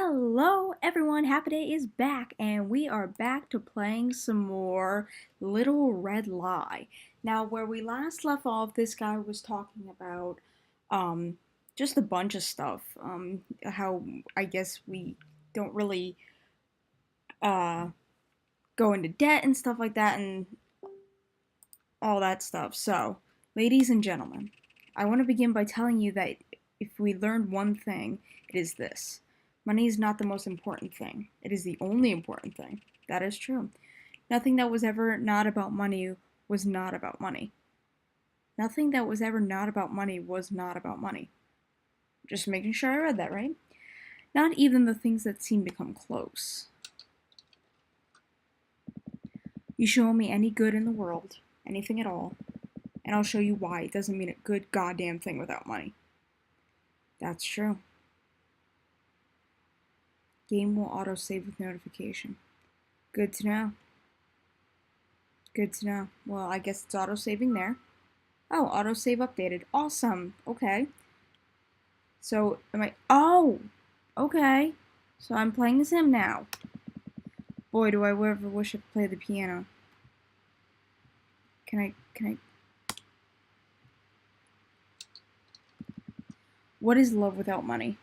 Hello everyone, Happy Day is back and we are back to playing some more Little Red Lie. Now where we last left off, this guy was talking about um just a bunch of stuff. How I guess we don't really uh go into debt and stuff like that and all that stuff. So, ladies and gentlemen, I want to begin by telling you that if we learned one thing, it is this. Money is not the most important thing. It is the only important thing. That is true. Nothing that was ever not about money was not about money. Nothing that was ever not about money was not about money. Just making sure I read that right. Not even the things that seem to come close. You show me any good in the world, anything at all, and I'll show you why it doesn't mean a good goddamn thing without money. That's true. Game will autosave with notification. Good to know. Good to know. Well, I guess it's autosaving there. Oh, autosave updated. Awesome. Okay. So, Oh! Okay. So I'm playing as him now. Boy, do I ever wish I could play the piano. Can I... What is love without money?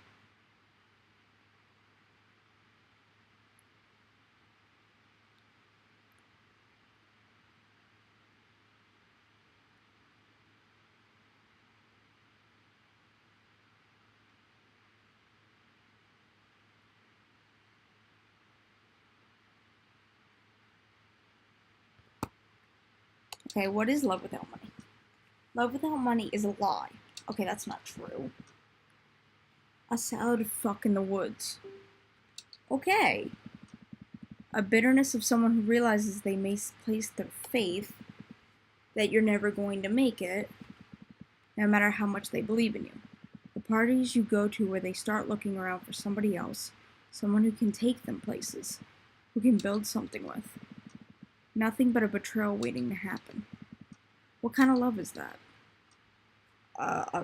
Okay, what is love without money? Love without money is a lie. Okay, that's not true. A salad fuck in the woods. Okay. A bitterness of someone who realizes they misplace their faith that you're never going to make it, no matter how much they believe in you. The parties you go to where they start looking around for somebody else, someone who can take them places, who can build something with. Nothing but a betrayal waiting to happen. What kind of love is that?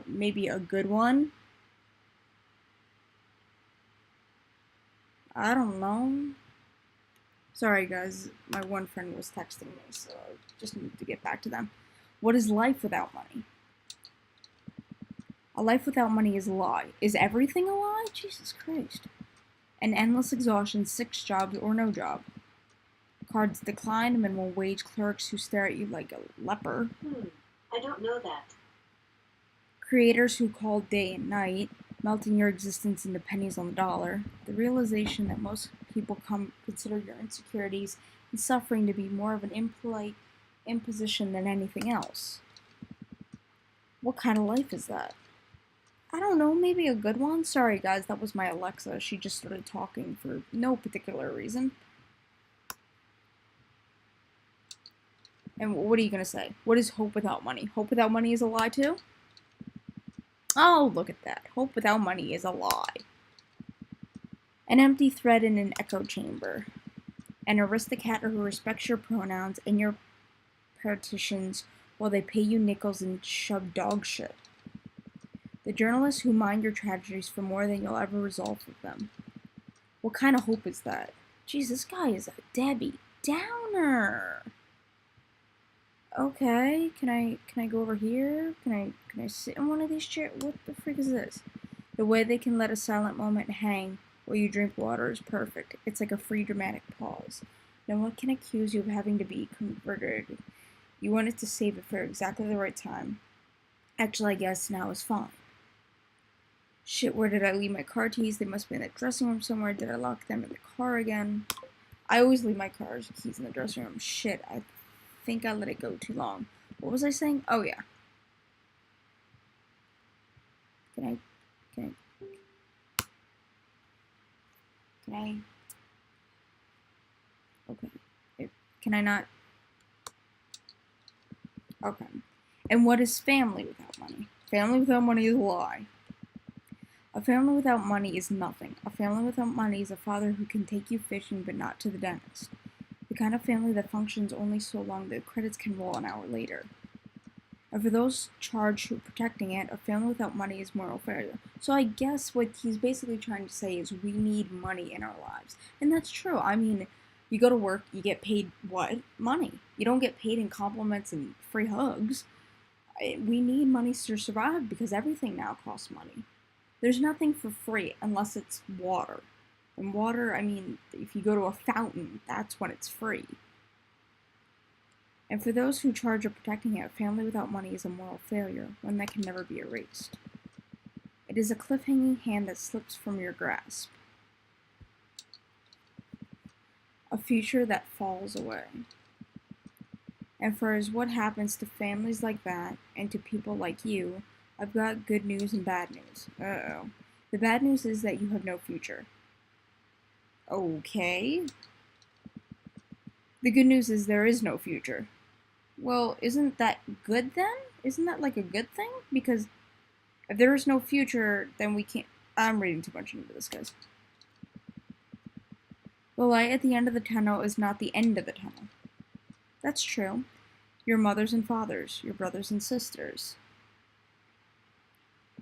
Maybe a good one? I don't know. Sorry guys, my one friend was texting me, so I just need to get back to them. What is life without money? A life without money is a lie. Is everything a lie? Jesus Christ. An endless exhaustion, 6 jobs or no job. Cards declined, minimum wage clerks who stare at you like a leper. I don't know that. Creators who call day and night, melting your existence into pennies on the dollar. The realization that most people consider your insecurities and suffering to be more of an impolite imposition than anything else. What kind of life is that? I don't know, maybe a good one? Sorry guys, that was my Alexa. She just started talking for no particular reason. And what are you gonna say? What is hope without money? Hope without money is a lie too? Oh, look at that. Hope without money is a lie. An empty thread in an echo chamber. An aristocrat who respects your pronouns and your partitions while they pay you nickels and shove dog shit. The journalists who mind your tragedies for more than you'll ever resolve with them. What kind of hope is that? Jeez, this guy is a Debbie Downer. Okay, can I go over here? Can I sit in one of these chairs? What the freak is this? The way they can let a silent moment hang while you drink water is perfect. It's like a free dramatic pause. No one can accuse you of having to be converted. You wanted to save it for exactly the right time. Actually, I guess now is fine. Shit, where did I leave my car keys? They must be in the dressing room somewhere. Did I lock them in the car again? I always leave my car's keys in the dressing room. Shit, I think I let it go too long. What was I saying? Oh yeah. Can I? Okay. Can I not? Okay. And what is family without money? Family without money is a lie. A family without money is nothing. A family without money is a father who can take you fishing but not to the dentist. The kind of family that functions only so long the credits can roll an hour later. And for those charged with protecting it, a family without money is moral failure. So I guess what he's basically trying to say is we need money in our lives. And that's true. I mean, you go to work, you get paid what? Money. You don't get paid in compliments and free hugs. We need money to survive because everything now costs money. There's nothing for free unless it's water. And water, I mean, if you go to a fountain, that's when it's free. And for those who charge of protecting it, a family without money is a moral failure, one that can never be erased. It is a cliff-hanging hand that slips from your grasp, a future that falls away. And for as what happens to families like that, and to people like you, I've got good news and bad news. Uh-oh. The bad news is that you have no future. Okay. The good news is there is no future. Well, isn't that good then? Isn't that like a good thing? Because if there is no future, then we can't. I'm reading too much into this, guys. The light at the end of the tunnel is not the end of the tunnel. That's true. Your mothers and fathers, your brothers and sisters,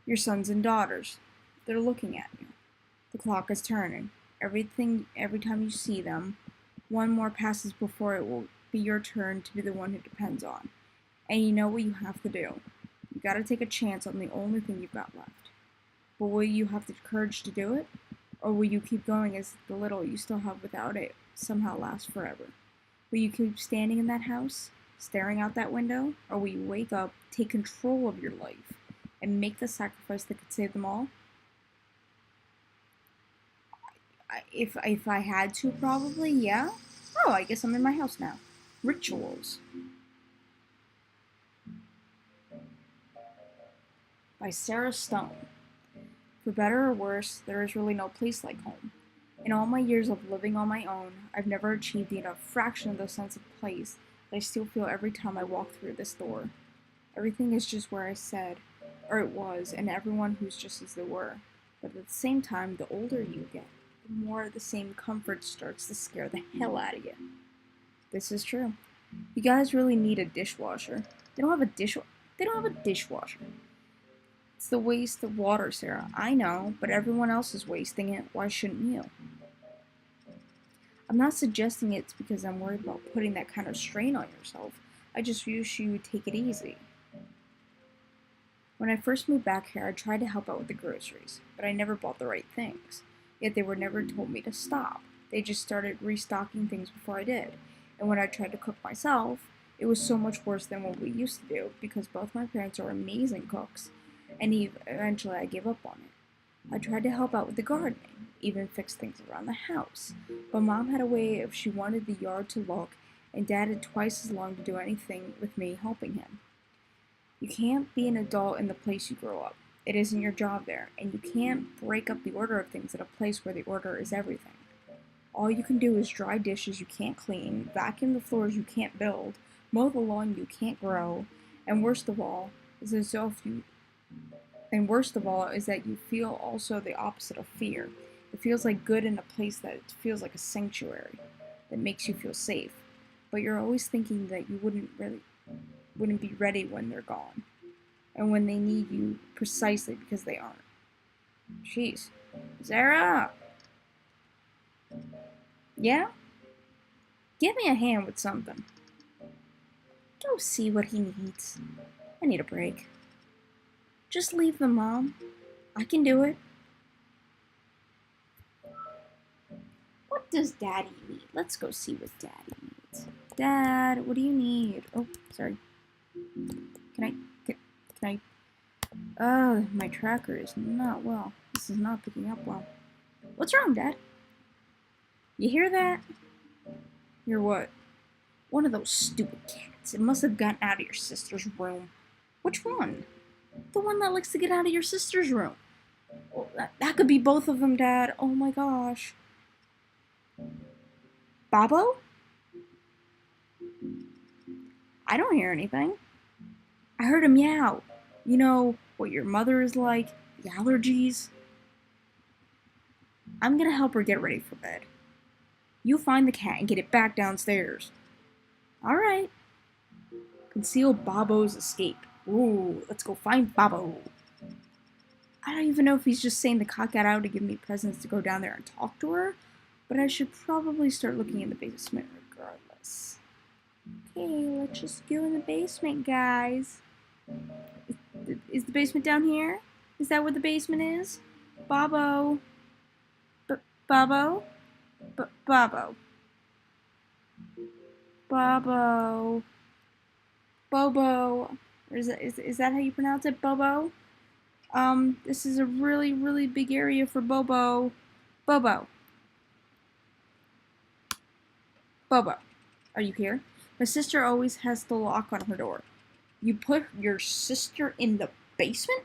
your sons and daughters, they're looking at you. The clock is turning. Every time you see them, one more passes before it will be your turn to be the one who depends on. And you know what you have to do. You gotta take a chance on the only thing you've got left. But will you have the courage to do it? Or will you keep going as the little you still have without it somehow lasts forever? Will you keep standing in that house, staring out that window? Or will you wake up, take control of your life, and make the sacrifice that could save them all? If I had to, probably, yeah. Oh, I guess I'm in my house now. Rituals by Sarah Stone. For better or worse, there is really no place like home. In all my years of living on my own, I've never achieved even a fraction of the sense of place that I still feel every time I walk through this door. Everything is just where I said, or it was, and everyone who's just as they were. But at the same time, the older you get, the more the same comfort starts to scare the hell out of you. This is true. You guys really need a dishwasher. They don't have a dish. They don't have a dishwasher. It's the waste of water, Sarah. I know, but everyone else is wasting it. Why shouldn't you? I'm not suggesting it's because I'm worried about putting that kind of strain on yourself. I just wish you would take it easy. When I first moved back here, I tried to help out with the groceries, but I never bought the right things. Yet they were never told me to stop. They just started restocking things before I did. And when I tried to cook myself, it was so much worse than what we used to do because both my parents are amazing cooks, and eventually I gave up on it. I tried to help out with the gardening, even fix things around the house, but Mom had a way of she wanted the yard to look, and Dad had twice as long to do anything with me helping him. You can't be an adult in the place you grow up. It isn't your job there, and you can't break up the order of things at a place where the order is everything. All you can do is dry dishes you can't clean, vacuum the floors you can't build, mow the lawn you can't grow, and worst of all is that you feel also the opposite of fear. It feels like good in a place that feels like a sanctuary, that makes you feel safe. But you're always thinking that you wouldn't be ready when they're gone, and when they need you precisely because they aren't. Jeez. Zara! Yeah? Give me a hand with something. Go see what he needs. I need a break. Just leave them, Mom. I can do it. What does Daddy need? Let's go see what Daddy needs. Dad, what do you need? Oh, sorry. Can I? My tracker is not well. This is not picking up well. What's wrong, Dad? You hear that? You're what? One of those stupid cats. It must have gotten out of your sister's room. Which one? The one that likes to get out of your sister's room. Well, that could be both of them, Dad. Oh my gosh. Bobo? I don't hear anything. I heard him meow. You know what your mother is like? The allergies? I'm gonna help her get ready for bed. You find the cat and get it back downstairs. Alright. Conceal Bobo's escape. Ooh, let's go find Bobo. I don't even know if he's just saying the cock got out to give me presents to go down there and talk to her, but I should probably start looking in the basement regardless. Okay, let's just go in the basement, guys. Is the basement down here? Is that where the basement is? Bobo. Bobo? Bobo. Bobo. Bobo. Or is that how you pronounce it? Bobo? This is a really, really big area for Bobo. Bobo. Bobo. Are you here? My sister always has the lock on her door. You put your sister in the basement?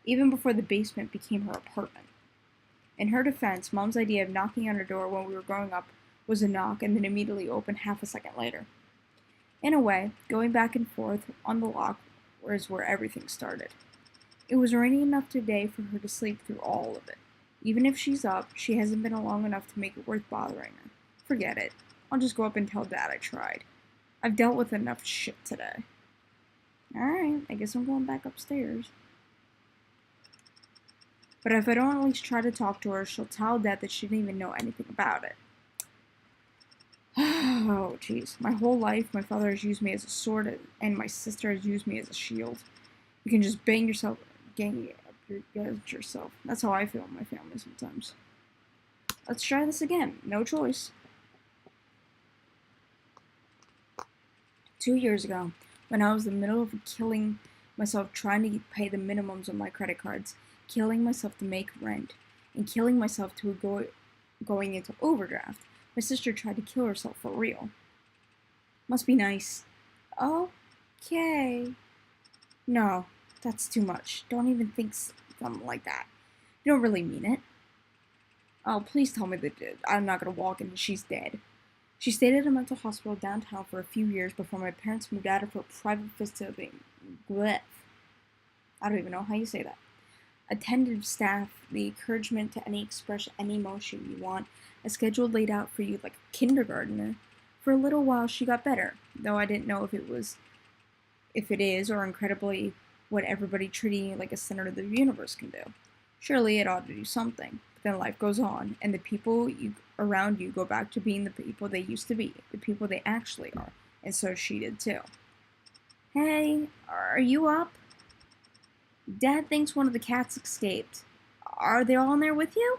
Even before the basement became her apartment. In her defense, Mom's idea of knocking on her door when we were growing up was a knock and then immediately opened half a second later. In a way, going back and forth on the lock was where everything started. It was raining enough today for her to sleep through all of it. Even if she's up, she hasn't been long enough to make it worth bothering her. Forget it. I'll just go up and tell Dad I tried. I've dealt with enough shit today. Alright, I guess I'm going back upstairs. But if I don't at least try to talk to her, she'll tell Dad that she didn't even know anything about it. Oh, jeez. My whole life, my father has used me as a sword, and my sister has used me as a shield. You can just gang up yourself. That's how I feel in my family sometimes. Let's try this again. No choice. 2 years ago, when I was in the middle of killing myself trying to pay the minimums on my credit cards, killing myself to make rent, and killing myself to going into overdraft, my sister tried to kill herself for real. Must be nice. Okay. No, that's too much. Don't even think something like that. You don't really mean it. Oh, please tell me that I'm not gonna walk in and she's dead. She stayed at a mental hospital downtown for a few years before my parents moved out of her private facility. Blech. I don't even know how you say that. Attentive staff, the encouragement to express any emotion you want, a schedule laid out for you like a kindergartner. For a little while she got better, though I didn't know if it is, or incredibly what everybody treating you like a center of the universe can do. Surely it ought to do something. But then life goes on, and the people around you go back to being the people they used to be, the people they actually are. And so she did too. Hey, are you up? Dad thinks one of the cats escaped. Are they all in there with you?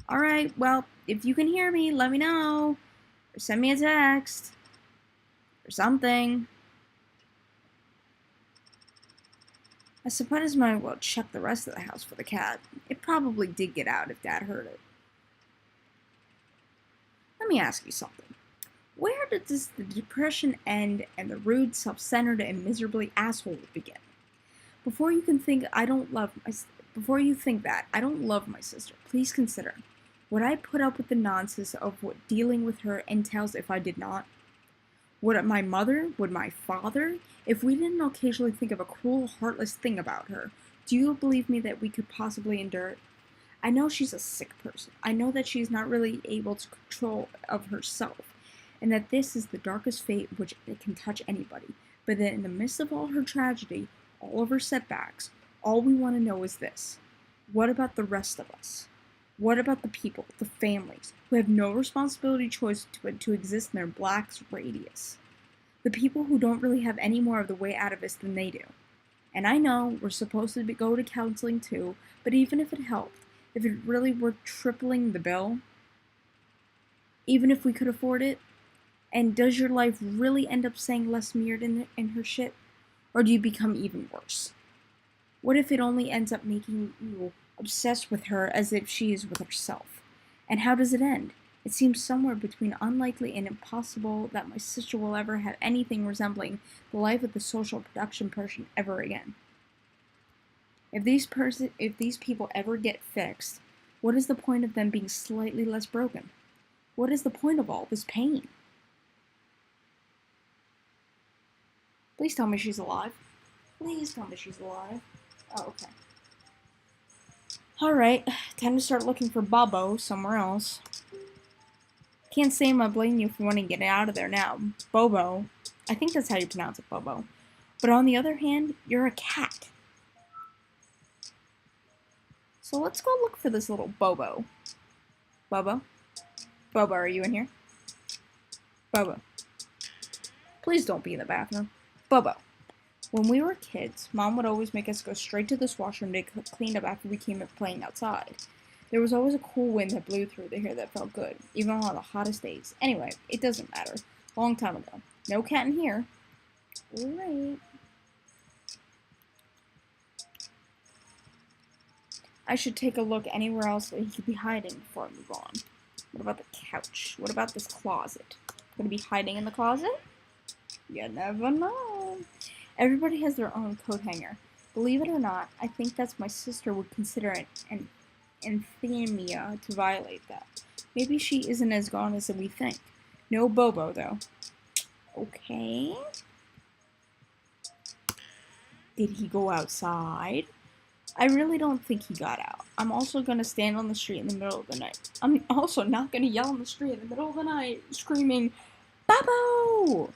Alright, well, if you can hear me, let me know. Or send me a text. Or something. I suppose I might as well check the rest of the house for the cat. It probably did get out if Dad heard it. Let me ask you something. Where does the depression end and the rude, self-centered, and miserably asshole begin? Before you think that I don't love my sister, please consider, would I put up with the nonsense of what dealing with her entails if I did not? Would my mother, would my father, if we didn't occasionally think of a cruel, heartless thing about her, do you believe me that we could possibly endure it? I know she's a sick person. I know that she's not really able to control of herself, and that this is the darkest fate which it can touch anybody. But that in the midst of all her tragedy, all of her setbacks, all we want to know is this. What about the rest of us? What about the people, the families, who have no responsibility choice but to exist in their black's radius? The people who don't really have any more of the way out of this than they do. And I know we're supposed to go to counseling too, but even if it helped, if it really were tripling the bill, even if we could afford it, and does your life really end up saying less mirrored in her shit? Or do you become even worse? What if it only ends up making you obsessed with her as if she is with herself? And how does it end? It seems somewhere between unlikely and impossible that my sister will ever have anything resembling the life of the social production person ever again. If these people ever get fixed, what is the point of them being slightly less broken? What is the point of all this pain? Please tell me she's alive. Please tell me she's alive. Oh, okay. Alright, time to start looking for Bobo somewhere else. Can't say I'm blaming you for wanting to get out of there now. Bobo. I think that's how you pronounce it, Bobo. But on the other hand, you're a cat. So let's go look for this little Bobo. Bobo? Bobo, are you in here? Bobo. Please don't be in the bathroom. Bobo. When we were kids, Mom would always make us go straight to this washroom to get cleaned up after we came up playing outside. There was always a cool wind that blew through the hair that felt good, even on the hottest days. Anyway, it doesn't matter. Long time ago. No cat in here. Alright. I should take a look anywhere else that he could be hiding before I move on. What about the couch? What about this closet? Gonna be hiding in the closet? You never know. Everybody has their own coat hanger. Believe it or not, I think that's my sister would consider it an anathema to violate that. Maybe she isn't as gone as we think. No Bobo, though. Okay. Did he go outside? I really don't think he got out. I'm also gonna stand on the street in the middle of the night. I'm also not gonna yell in the street in the middle of the night, screaming, Bobo!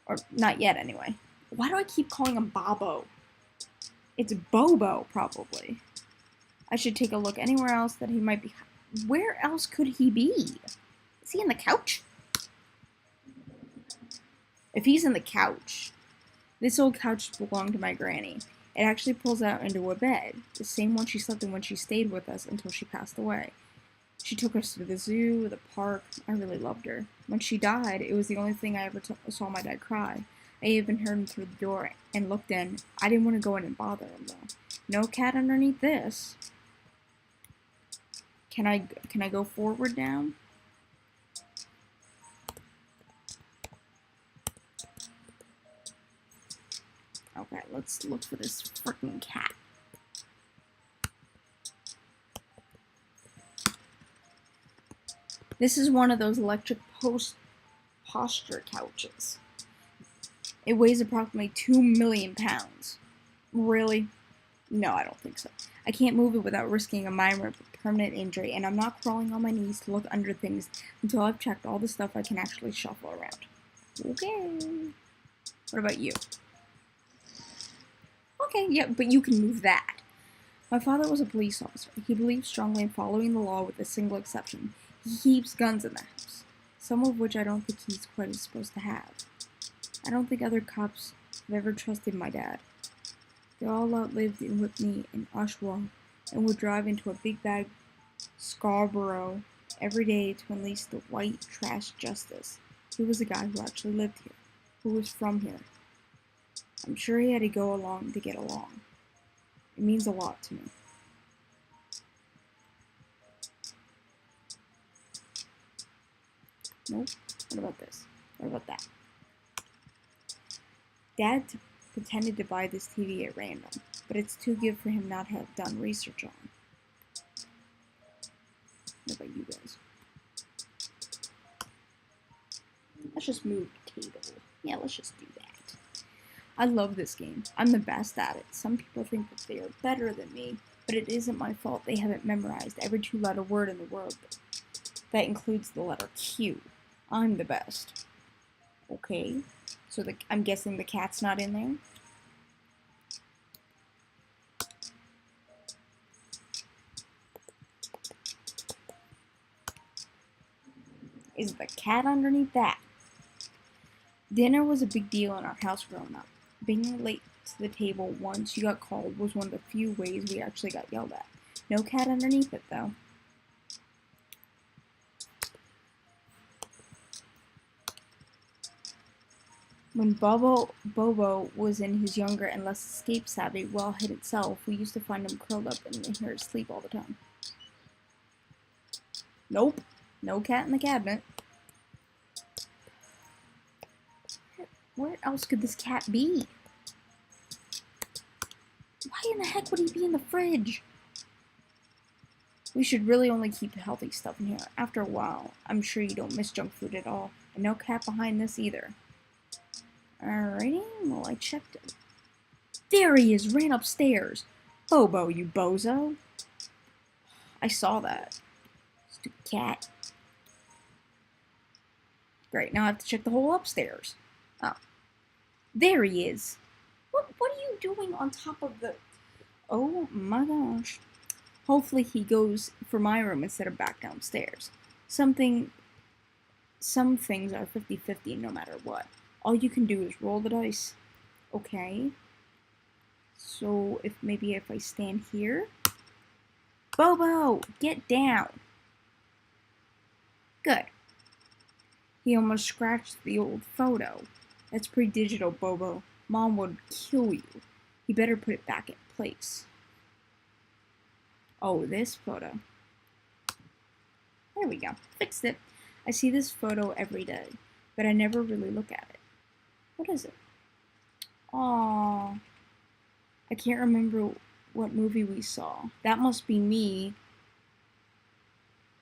Or not yet, anyway. Why do I keep calling him Bobo? It's Bobo, probably. I should take a look anywhere else that he might be. Where else could he be? Is he in the couch? If he's in the couch, this old couch belonged to my granny. It actually pulls out into a bed, the same one she slept in when she stayed with us until she passed away. She took us to the zoo, the park. I really loved her. When she died, it was the only thing I ever saw my dad cry. I even heard him through the door and looked in. I didn't want to go in and bother him, though. No cat underneath this. Can I go forward now? Okay, let's look for this freaking cat. This is one of those electric posture couches. It weighs approximately 2 million pounds. Really? No, I don't think so. I can't move it without risking a minor permanent injury, and I'm not crawling on my knees to look under things until I've checked all the stuff I can actually shuffle around. Okay. What about you? Okay, yeah, but you can move that. My father was a police officer. He believed strongly in following the law with a single exception. He keeps guns in the house, some of which I don't think he's quite as supposed to have. I don't think other cops have ever trusted my dad. They all outlived with me in Oshawa and would drive into a big bag Scarborough every day to unleash the white trash justice. He was a guy who actually lived here, who was from here. I'm sure he had to go along to get along. It means a lot to me. Nope. What about this? What about that? Dad pretended to buy this TV at random, but it's too good for him not to have done research on. What about you guys? Let's just move the table. Yeah, let's just do that. I love this game. I'm the best at it. Some people think that they are better than me, but it isn't my fault they haven't memorized every two-letter word in the world. That includes the letter Q. I'm the best. Okay, so I'm guessing the cat's not in there? Is the cat underneath that? Dinner was a big deal in our house growing up. Being late to the table once you got called was one of the few ways we actually got yelled at. No cat underneath it, though. When Bobo was in his younger and less escape-savvy, well-hidden self, we used to find him curled up in here asleep all the time. Nope. No cat in the cabinet. Where else could this cat be? Why in the heck would he be in the fridge? We should really only keep the healthy stuff in here. After a while, I'm sure you don't miss junk food at all. And no cat behind this either. Alrighty, well I checked it. There he is, ran upstairs. Bobo, you bozo. I saw that. Stupid cat. Great, now I have to check the whole upstairs. Oh, there he is. What are you doing on top of the... Oh my gosh. Hopefully he goes for my room instead of back downstairs. Something... Some things are 50-50 no matter what. All you can do is roll the dice. Okay. So if I stand here... Bobo! Get down! Good. He almost scratched the old photo. That's pre-digital, Bobo. Mom would kill you. He better put it back in place. Oh, this photo. There we go. Fixed it. I see this photo every day, but I never really look at it. What is it? Aww. I can't remember what movie we saw. That must be me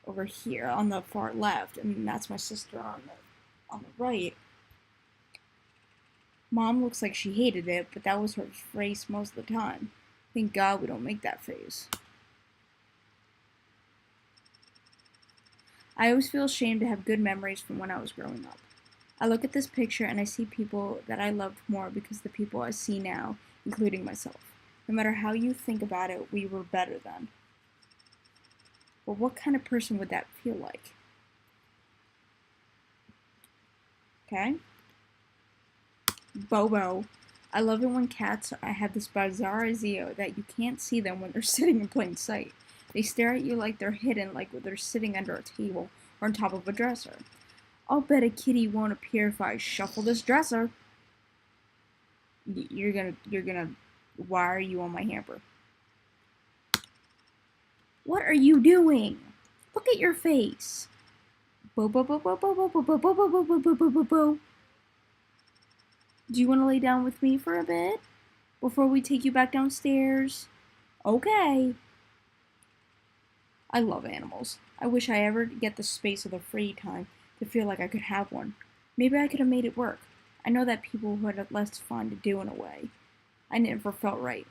over here on the far left, and that's my sister on the right. Mom looks like she hated it, but that was her face most of the time. Thank God we don't make that face. I always feel ashamed to have good memories from when I was growing up. I look at this picture and I see people that I loved more because the people I see now, including myself. No matter how you think about it, we were better then. But what kind of person would that feel like? Okay? Bobo. I love it when cats have this bizarre idea that you can't see them when they're sitting in plain sight. They stare at you like they're hidden, like they're sitting under a table or on top of a dresser. I'll bet a kitty won't appear if I shuffle this dresser. You're gonna, why are you on my hamper? What are you doing? Look at your face. Bo bo bo bo bo bo bo bo bo bo bo bo bo bo bo bo. Do you want to lay down with me for a bit before we take you back downstairs? Okay. I love animals. I wish I ever get the space or the free time to feel like I could have one. Maybe I could have made it work. I know that people who had less fun to do in a way. I never felt right.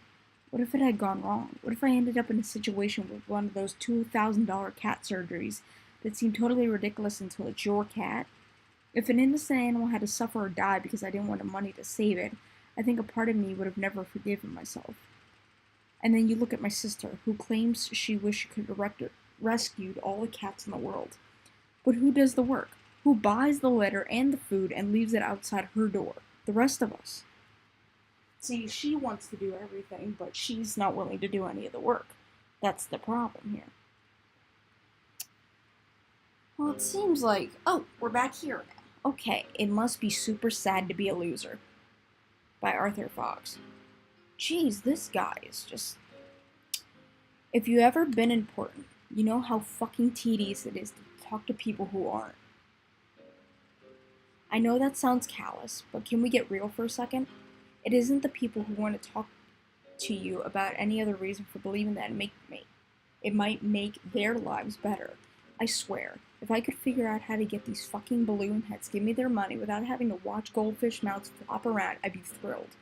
What if it had gone wrong? What if I ended up in a situation with one of those $2,000 cat surgeries that seem totally ridiculous until it's your cat? If an innocent animal had to suffer or die because I didn't want the money to save it, I think a part of me would have never forgiven myself. And then you look at my sister, who claims she wished she could have rescued all the cats in the world. But who does the work? Who buys the litter and the food and leaves it outside her door? The rest of us. See, she wants to do everything, but she's not willing to do any of the work. That's the problem here. Well, it seems like... Oh, we're back here now. Okay, it must be super sad to be a loser. By Arthur Fox. Jeez, this guy is just... If you ever been important, you know how fucking tedious it is to talk to people who aren't. I know that sounds callous, but can we get real for a second? It isn't the people who want to talk to you about any other reason for believing that it might make their lives better. I swear, if I could figure out how to get these fucking balloon heads give me their money without having to watch goldfish mouths flop around, I'd be thrilled.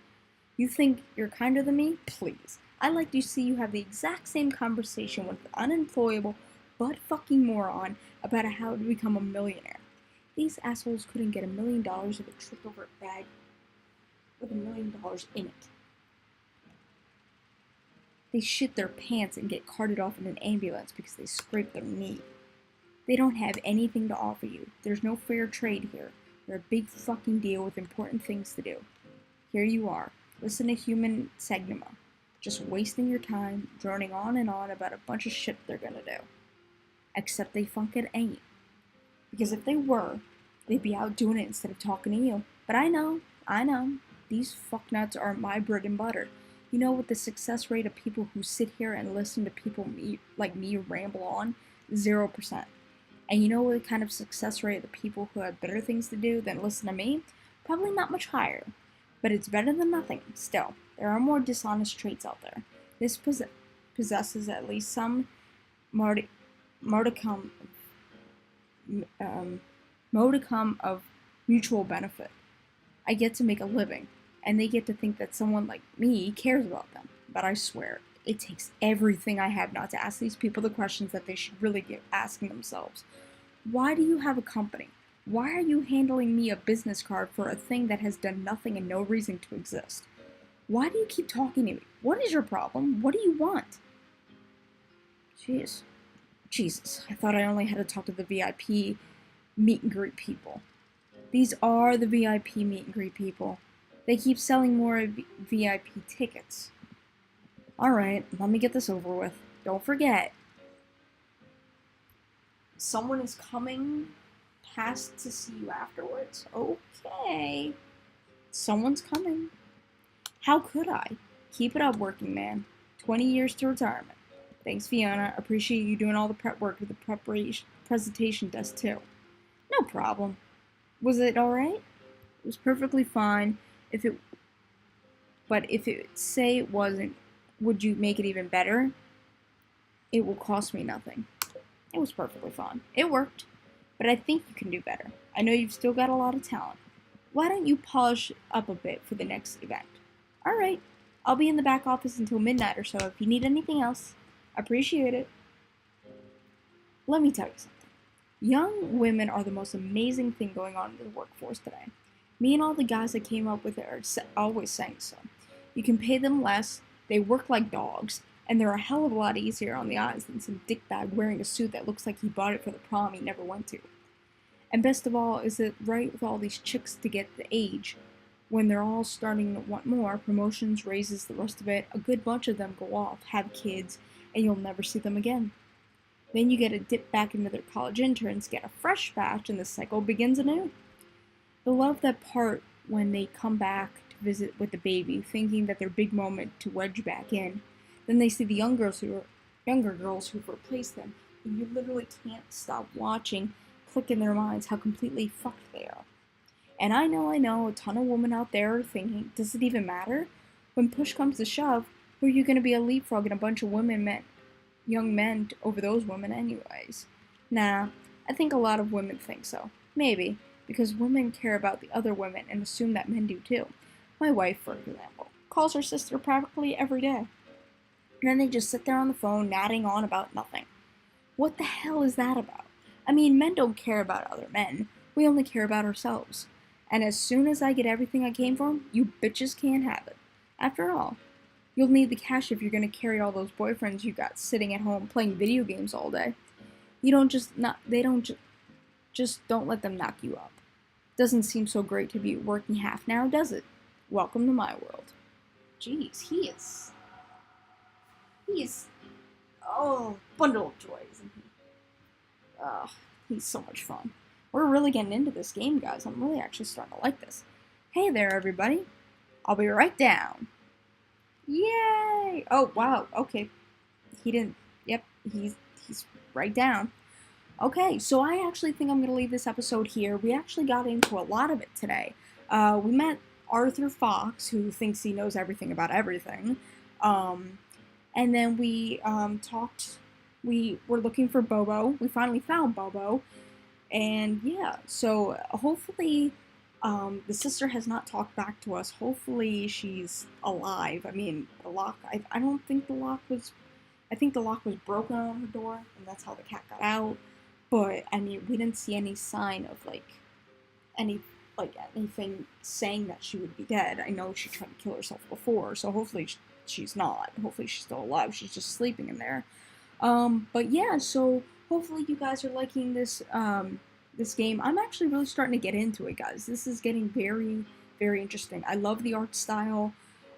You think you're kinder than me? Please. I'd like to see you have the exact same conversation with the unemployable butt-fucking moron about how to become a millionaire. These assholes couldn't get $1 million if it tripped over a bag with $1 million in it. They shit their pants and get carted off in an ambulance because they scraped their knee. They don't have anything to offer you. There's no fair trade here. They're a big fucking deal with important things to do. Here you are. Listen to human Segnuma. Just wasting your time, droning on and on about a bunch of shit they're gonna do. Except they funkin' ain't. Because if they were, they'd be out doing it instead of talking to you. But I know. These fucknuts are my bread and butter. You know what the success rate of people who sit here and listen to people like me ramble on? 0%. And you know what kind of success rate of the people who have better things to do than listen to me? Probably not much higher. But it's better than nothing. Still, there are more dishonest traits out there. This possesses at least some modicum of mutual benefit. I get to make a living, and they get to think that someone like me cares about them. But I swear, it takes everything I have not to ask these people the questions that they should really be asking themselves. Why do you have a company? Why are you handling me a business card for a thing that has done nothing and no reason to exist? Why do you keep talking to me? What is your problem? What do you want? Jeez. Jesus, I thought I only had to talk to the VIP meet and greet people. These are the VIP meet and greet people. They keep selling more VIP tickets. Alright, let me get this over with. Don't forget, someone is coming past to see you afterwards. Okay. Someone's coming. How could I? Keep it up, working man. 20 years to retirement. Thanks, Fiona. Appreciate you doing all the prep work with the presentation desk, too. No problem. Was it alright? It was perfectly fine. But if it say it wasn't, would you make it even better? It will cost me nothing. It was perfectly fine. It worked. But I think you can do better. I know you've still got a lot of talent. Why don't you polish up a bit for the next event? Alright. I'll be in the back office until midnight or so if you need anything else. Appreciate it. Let me tell you something. Young women are the most amazing thing going on in the workforce today. Me and all the guys that came up with it are always saying so. You can pay them less, they work like dogs, and they're a hell of a lot easier on the eyes than some dickbag wearing a suit that looks like he bought it for the prom he never went to. And best of all, is it right with all these chicks to get the age? When they're all starting to want more, promotions, raises, the rest of it, a good bunch of them go off, have kids, and you'll never see them again. Then you get a dip back into their college interns, get a fresh batch, and the cycle begins anew. I love that part when they come back to visit with the baby, thinking that their big moment to wedge back in. Then they see the younger girls who've replaced them, and you literally can't stop watching click in their minds how completely fucked they are. And I know, a ton of women out there are thinking, does it even matter? When push comes to shove, who are you going to be a leapfrog and a bunch of young men over those women anyways? Nah, I think a lot of women think so. Maybe, because women care about the other women and assume that men do too. My wife, for example, calls her sister practically every day. And then they just sit there on the phone nattering on about nothing. What the hell is that about? I mean, men don't care about other men. We only care about ourselves. And as soon as I get everything I came for, you bitches can't have it. After all, you'll need the cash if you're gonna carry all those boyfriends you got sitting at home playing video games all day. You don't just not. They don't just don't let them knock you up. Doesn't seem so great to be working half now, does it? Welcome to my world. Jeez, he is oh bundle of joy, isn't he? He's so much fun. We're really getting into this game, guys. I'm really actually starting to like this. Hey there, everybody. I'll be right down. Yay! Oh, wow. Okay. He didn't. Yep, he's right down. Okay, so I actually think I'm going to leave this episode here. We actually got into a lot of it today. We met Arthur Fox, who thinks he knows everything about everything. And then we talked. We were looking for Bobo. We finally found Bobo. And yeah, so hopefully the sister has not talked back to us. Hopefully she's alive. I mean, the lock, I don't think the lock was, I think the lock was broken on her door, and that's how the cat got out. But, I mean, we didn't see any sign of, anything saying that she would be dead. I know she tried to kill herself before, so hopefully she's not. Hopefully she's still alive. She's just sleeping in there. But yeah, so hopefully you guys are liking this game. I'm actually really starting to get into it, guys. This is getting very, very interesting. I love the art style.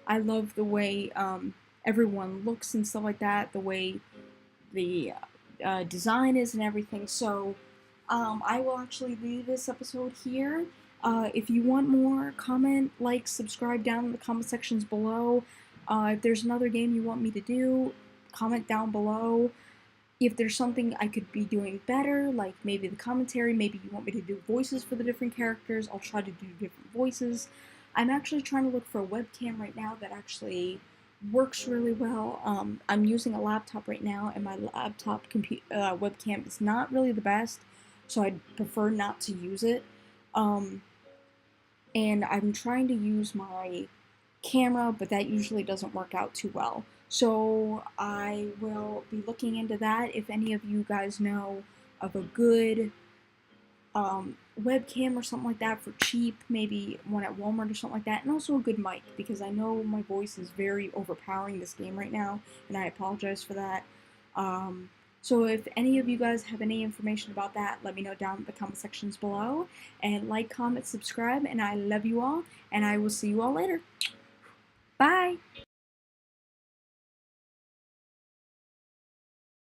I love the way everyone looks and stuff like that. The way the design is and everything. So I will actually leave this episode here. If you want more, comment, like, subscribe down in the comment sections below. If there's another game you want me to do, comment down below. If there's something I could be doing better, like maybe the commentary, maybe you want me to do voices for the different characters, I'll try to do different voices. I'm actually trying to look for a webcam right now that actually works really well. I'm using a laptop right now, and my laptop webcam is not really the best, so I'd prefer not to use it. And I'm trying to use my camera, but that usually doesn't work out too well. So I will be looking into that. If any of you guys know of a good webcam or something like that for cheap, maybe one at Walmart or something like that, and also a good mic because I know my voice is very overpowering this game right now, and I apologize for that. Um, so if any of you guys have any information about that, let me know down in the comment sections below. And like, comment, subscribe, and I love you all, and I will see you all later. Bye!